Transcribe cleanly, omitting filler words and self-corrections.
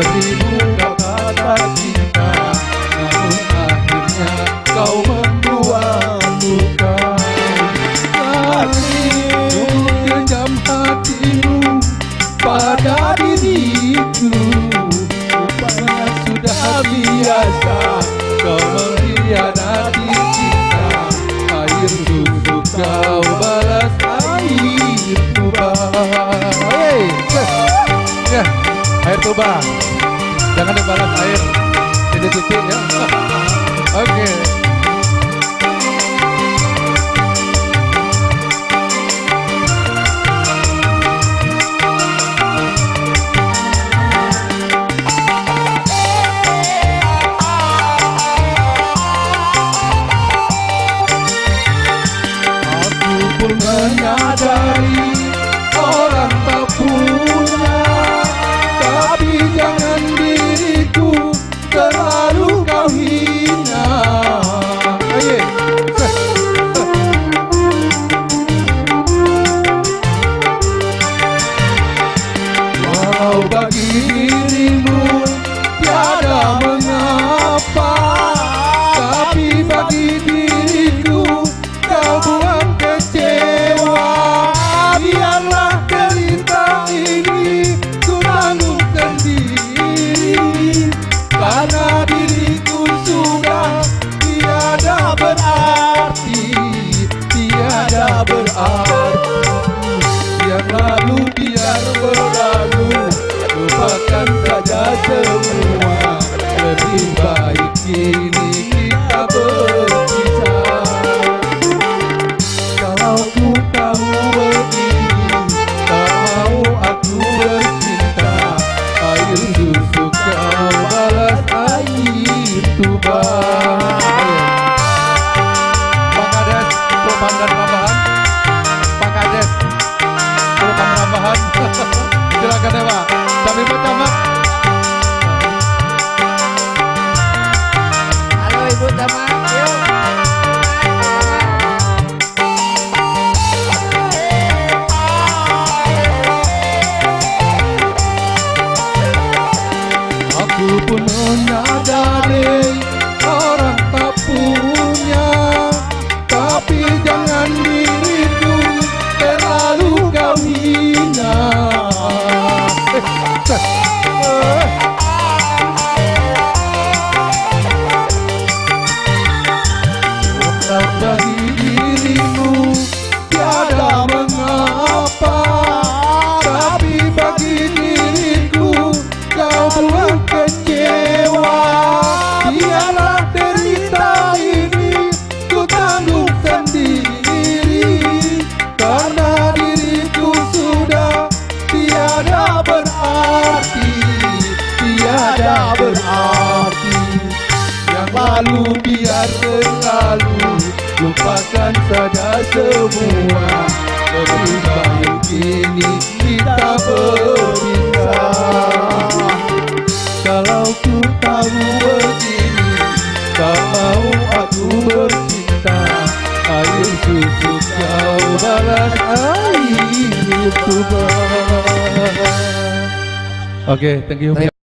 Berimu kata cinta, namun akhirnya kau membuat luka. Kasih kejam hatimu pada diriku, rupanya sudah biasa kau mengkhianati cinta. Air susu kau balas air tuba. Air tuba, jangan dibalas air jadi titik ya. Oke. Aku pun menyadari orang tak punya, tapi jangan diriku terlalu kau hina. Walau bagi dirimu tiada mengapa, tapi bagi diriku kau buat kecewa. Biarlah cerita ini ku tanggung sendiri, karena diriku sudah tiada berarti, tiada berarti. Yang lalu biar berlalu, lupakan saja semua. Lebih baik kini kita berpisah. Kalau ku tahu begini, tak mau aku bercinta. Air susu kau balas air tuba. Pak Kades, perubahan dan penambahan. Pak Kades, perubahan penambahan. Silakan ya Pak. Kami pertama. Halo Ibu Camat, yuk. Aku pun menyadari orang tak punya, tapi jangan diriku terlalu kau hina. Walau bagi dirimu tiada mengapa, tapi bagi diriku kau buat kecewa. Biarlah derita ini ku tanggung sendiri, karena diriku sudah tiada berarti, tiada berarti. Yang lalu biar berlalu, lupakan saja semua. Lebih baik kini kita berpisah. Kalau ku tahu begini, tak mau aku bercinta. Air susu kau balas air tuba. Oke, thank you.